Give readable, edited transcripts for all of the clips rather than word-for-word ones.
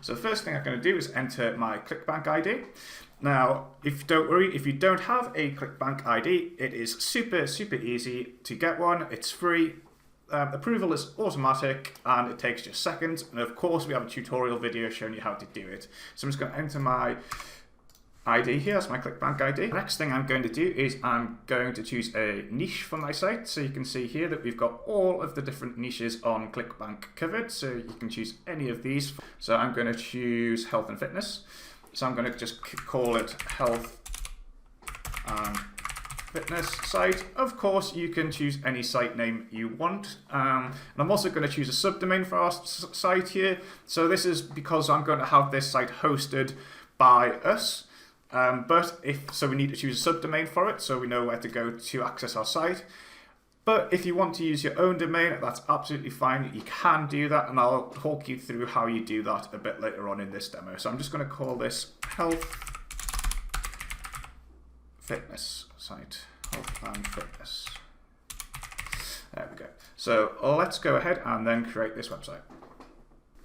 So the first thing I'm going to do is enter my ClickBank ID. Now, don't worry, if you don't have a ClickBank ID, it is super easy to get one. It's free. Approval is automatic and it takes just seconds. And of course, we have a tutorial video showing you how to do it. So I'm just going to enter my ID here. That's my ClickBank ID. The next thing I'm going to do is I'm going to choose a niche for my site. So you can see here that we've got all of the different niches on ClickBank covered. So you can choose any of these. So I'm going to choose health and fitness. So I'm going to just call it health and fitness site. Of course, you can choose any site name you want. And I'm also going to choose a subdomain for our site here. So this is because I'm going to have this site hosted by us. So we need to choose a subdomain for it, so we know where to go to access our site. But if you want to use your own domain, that's absolutely fine. You can do that, and I'll talk you through how you do that a bit later on in this demo. So I'm just going to call this health fitness site. Health and fitness. There we go. So let's go ahead and then create this website.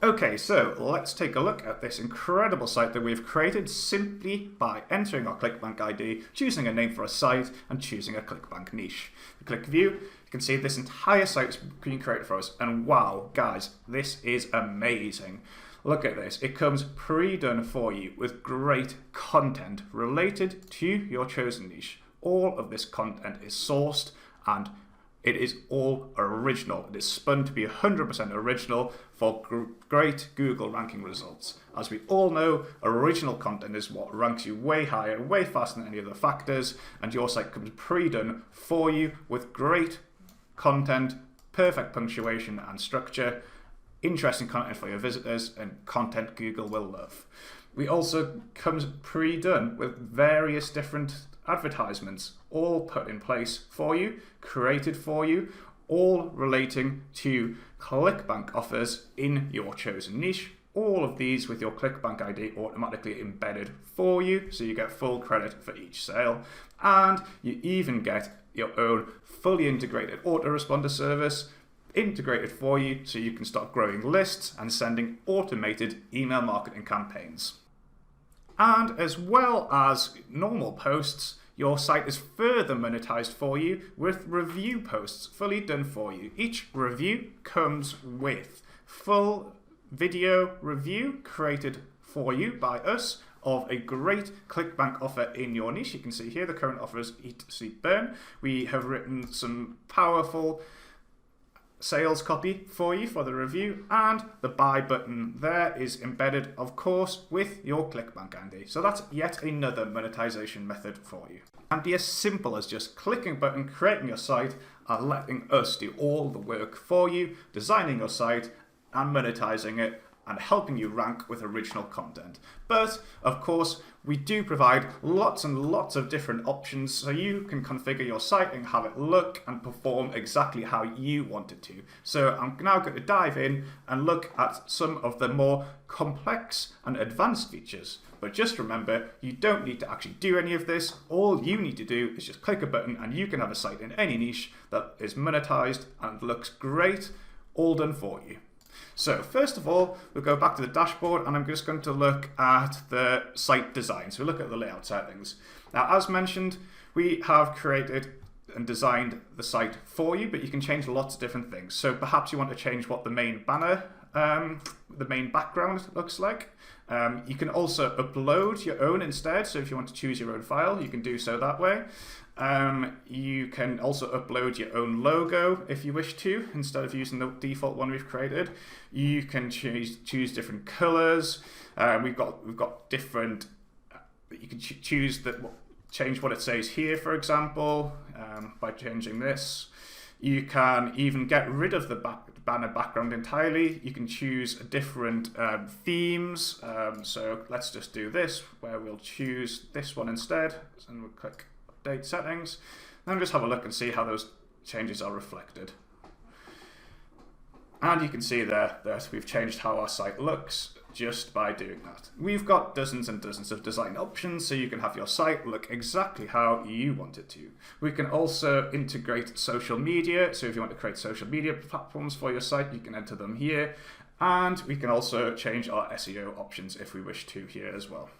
Okay, so let's take a look at this incredible site that we've created simply by entering our ClickBank ID, choosing a name for a site, and choosing a ClickBank niche. We click View, you can see this entire site is being created for us, and wow, guys, this is amazing. Look at this, it comes pre-done for you with great content related to your chosen niche. All of this content is sourced and it is all original. It is spun to be 100% original for great Google ranking results. As we all know, original content is what ranks you way higher, way faster than any other factors, and your site comes pre-done for you with great content, perfect punctuation and structure, interesting content for your visitors, and content Google will love. We also comes pre-done with various different advertisements, all put in place for you, created for you, all relating to ClickBank offers in your chosen niche. All of these with your ClickBank ID automatically embedded for you, so you get full credit for each sale. And you even get your own fully integrated autoresponder service integrated for you, so you can start growing lists and sending automated email marketing campaigns. And as well as normal posts, your site is further monetized for you with review posts fully done for you. Each review comes with full video review created for you by us of a great ClickBank offer in your niche. You can see here the current offer is Eat, Sleep, Burn. We have written some powerful sales copy for you for the review, and the buy button there is embedded, of course, with your ClickBank ID. So that's yet another monetization method for you. And be as simple as just clicking a button, creating your site, and letting us do all the work for you, designing your site and monetizing it, and helping you rank with original content. But of course, we do provide lots and lots of different options so you can configure your site and have it look and perform exactly how you want it to. So I'm now going to dive in and look at some of the more complex and advanced features. But just remember, you don't need to actually do any of this. All you need to do is just click a button and you can have a site in any niche that is monetized and looks great, all done for you. So first of all, we'll go back to the dashboard and I'm just going to look at the site design. So we'll look at the layout settings. Now, as mentioned, we have created and designed the site for you, but you can change lots of different things. So perhaps you want to change what the main banner, the main background looks like. You can also upload your own instead. So if you want to choose your own file, you can do so that way. You can also upload your own logo if you wish to, instead of using the default one we've created. You can choose different colors. We've got different. You can choose change what it says here, for example, by changing this. You can even get rid of the banner background entirely. You can choose different themes. So let's just do this, where we'll choose this one instead, and we'll click Update Settings. Then just have a look and see how those changes are reflected. And you can see there that we've changed how our site looks just by doing that. We've got dozens and dozens of design options, so you can have your site look exactly how you want it to. We can also integrate social media, so if you want to create social media platforms for your site, you can enter them here. And we can also change our SEO options if we wish to here as well.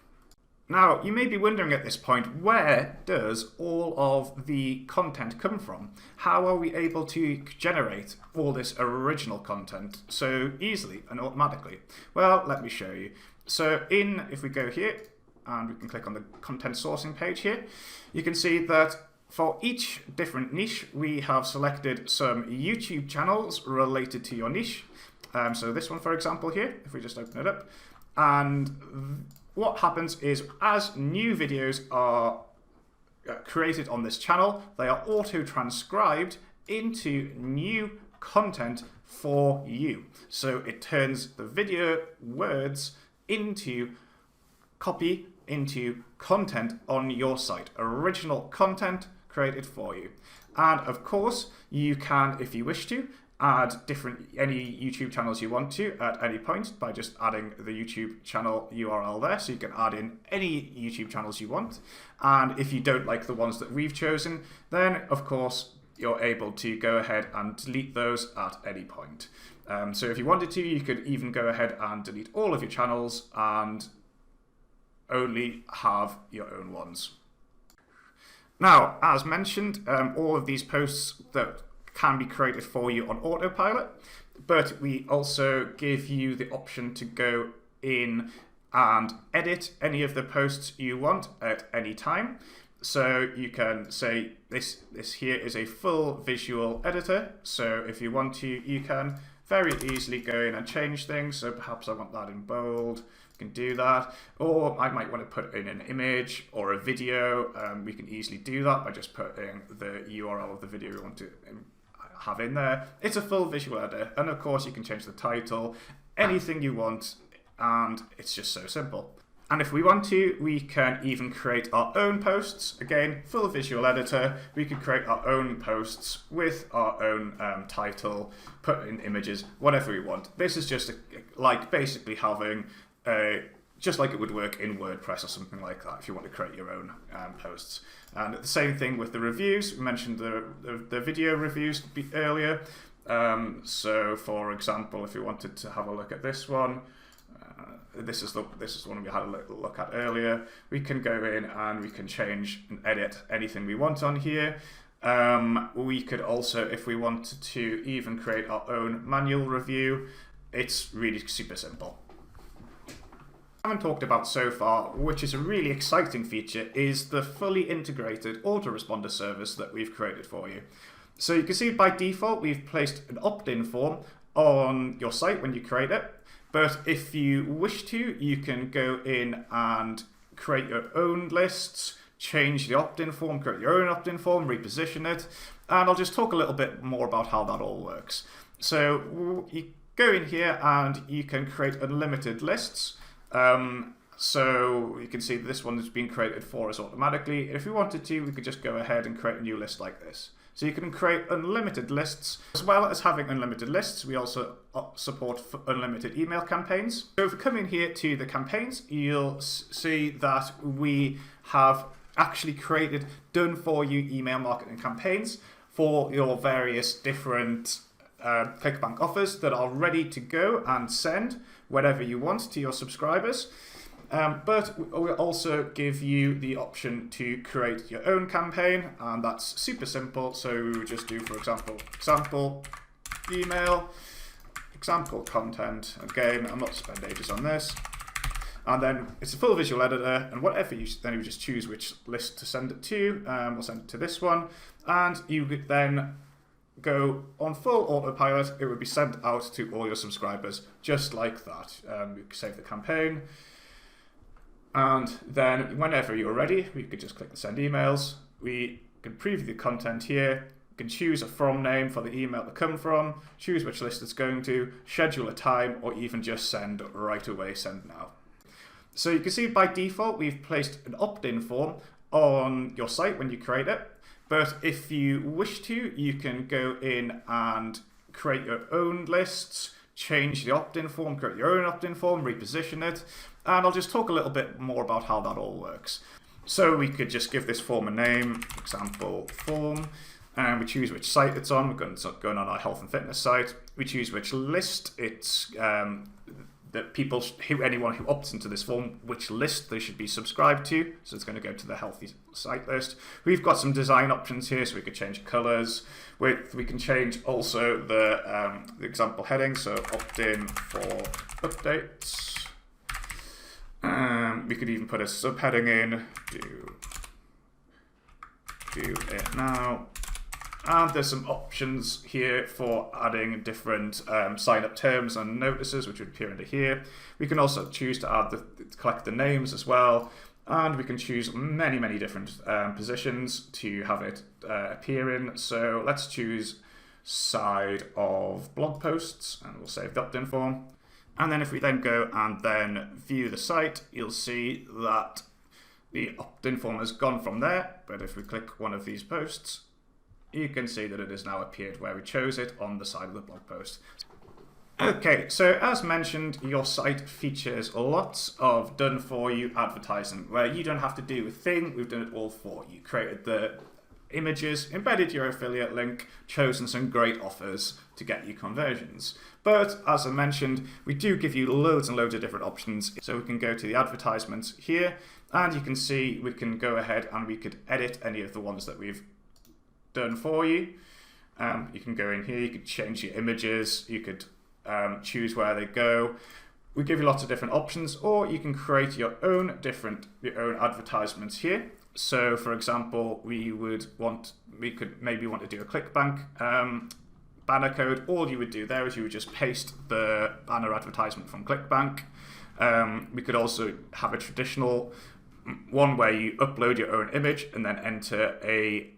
Now, you may be wondering at this point, where does all of the content come from? How are we able to generate all this original content so easily and automatically? Well, let me show you. So if we go here, and we can click on the content sourcing page here, you can see that for each different niche, we have selected some YouTube channels related to your niche. So this one, for example, here, if we just open it up, and what happens is as new videos are created on this channel, they are auto-transcribed into new content for you. So it turns the video words into copy, into content on your site, original content created for you. And of course, you can, if you wish to, add any YouTube channels you want to at any point by just adding the YouTube channel URL there. So you can add in any YouTube channels you want. And if you don't like the ones that we've chosen, then of course you're able to go ahead and delete those at any point. So if you wanted to, you could even go ahead and delete all of your channels and only have your own ones. Now, as mentioned, all of these posts that can be created for you on autopilot, but we also give you the option to go in and edit any of the posts you want at any time. So you can say this here is a full visual editor. So if you want to, you can very easily go in and change things. So perhaps I want that in bold. Can do that, or I might want to put in an image or a video. We can easily do that by just putting the URL of the video we want to have in there. It's a full visual editor, and of course you can change the title, anything you want, and it's just so simple. And if we want to, we can even create our own posts. Again, full visual editor. We could create our own posts with our own title, put in images, whatever we want. This is just like basically having just like it would work in WordPress or something like that if you want to create your own posts. And the same thing with the reviews. We mentioned the video reviews earlier. So for example, if you wanted to have a look at this one, this is the one we had a look at earlier. We can go in and we can change and edit anything we want on here. We could also, if we wanted to, even create our own manual review. It's really super simple. I haven't talked about so far, which is a really exciting feature, is the fully integrated autoresponder service that we've created for you. So you can see by default we've placed an opt-in form on your site when you create it, but if you wish to, you can go in and create your own lists, change the opt-in form, create your own opt-in form, reposition it, and I'll just talk a little bit more about how that all works. So you go in here and you can create unlimited lists. So you can see this one has been created for us automatically. If we wanted to, we could just go ahead and create a new list like this. So you can create unlimited lists. As well as having unlimited lists, we also support unlimited email campaigns. So if we come in here to the campaigns, you'll see that we have actually created done for you email marketing campaigns for your various different ClickBank offers that are ready to go and send whenever you want to your subscribers. But we also give you the option to create your own campaign, and that's super simple. So we would just do, for example, example email, example content. Again, I'm not spend ages on this. And then it's a full visual editor, and whatever then you just choose which list to send it to. We'll send it to this one, and you could then go on full autopilot. It would be sent out to all your subscribers just like that. You can save the campaign, and then whenever you're ready, we could just click the send emails. We can preview the content here. You can choose a from name for the email to come from, choose which list it's going to, schedule a time, or even just send right away, send now. So you can see by default we've placed an opt-in form on your site when you create it. But if you wish to, you can go in and create your own lists, change the opt-in form, create your own opt-in form, reposition it, and I'll just talk a little bit more about how that all works. So we could just give this form a name, example form, And we choose which site it's on. We're going on our health and fitness site. We choose which list it's that people, anyone who opts into this form, which list they should be subscribed to. So it's going to go to the healthy site list. We've got some design options here, so we could change colors. We can change also the example heading, so opt-in for updates. We could even put a subheading in, do it now. And there's some options here for adding different sign-up terms and notices, which would appear under here. We can also choose to collect the names as well. And we can choose many, many different positions to have it appear in. So let's choose side of blog posts, and we'll save the opt-in form. And then if we then go and then view the site, you'll see that the opt-in form has gone from there. But if we click one of these posts, you can see that it has now appeared where we chose it on the side of the blog post. Okay, so as mentioned, your site features lots of done-for-you advertising where you don't have to do a thing, we've done it all for you. Created the images, embedded your affiliate link, chosen some great offers to get you conversions. But as I mentioned, we do give you loads and loads of different options. So we can go to the advertisements here, and you can see we can go ahead and we could edit any of the ones that we've done for you. You can go in here, you could change your images, you could choose where they go. We give you lots of different options, or you can create your own advertisements here. So for example, we could maybe want to do a ClickBank banner code. All you would do there is you would just paste the banner advertisement from ClickBank. We could also have a traditional one where you upload your own image and then enter a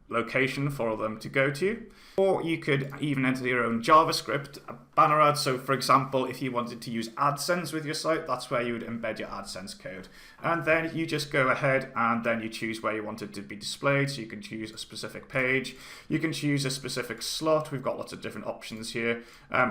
location for them to go to. Or you could even enter your own JavaScript banner ad. So for example, if you wanted to use AdSense with your site, that's where you would embed your AdSense code. And then you just go ahead and then you choose where you want it to be displayed. So you can choose a specific page. You can choose a specific slot. We've got lots of different options here.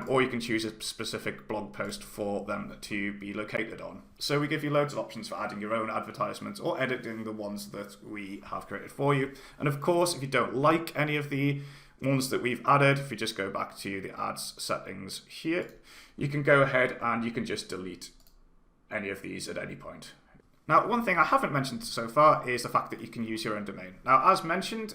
Or you can choose a specific blog post for them to be located on. So we give you loads of options for adding your own advertisements or editing the ones that we have created for you. And of course, if you don't like any of the ones that we've added, if we just go back to the ads settings here, you can go ahead and you can just delete any of these at any point. Now, one thing I haven't mentioned so far is the fact that you can use your own domain. Now, as mentioned,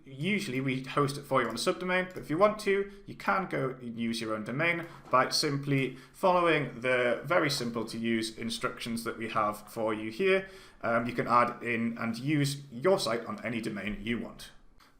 usually we host it for you on a subdomain, but if you want to, you can go and use your own domain by simply following the very simple to use instructions that we have for you here. You can add in and use your site on any domain you want.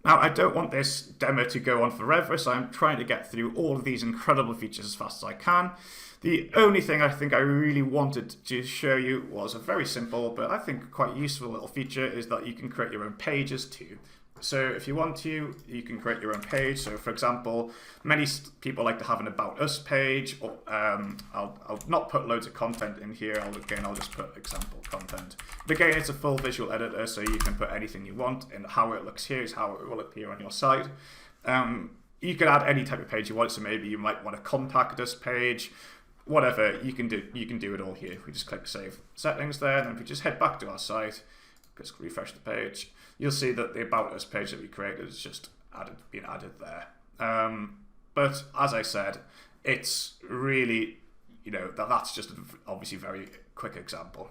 Now, I don't want this demo to go on forever, so I'm trying to get through all of these incredible features as fast as I can. The only thing I think I really wanted to show you was a very simple, but I think quite useful little feature, is that you can create your own pages too. So if you want to, you can create your own page. So for example, many people like to have an About Us page. Or, I'll not put loads of content in here. I'll just put example content. But again, it's a full visual editor, so you can put anything you want, and how it looks here is how it will appear on your site. You can add any type of page you want. So maybe you might want a contact us page, whatever. You can do it all here. We just click Save Settings there, and if we just head back to our site, just refresh the page, you'll see that the About Us page that we created is just been added there. But as I said, it's really, that's just obviously very quick example.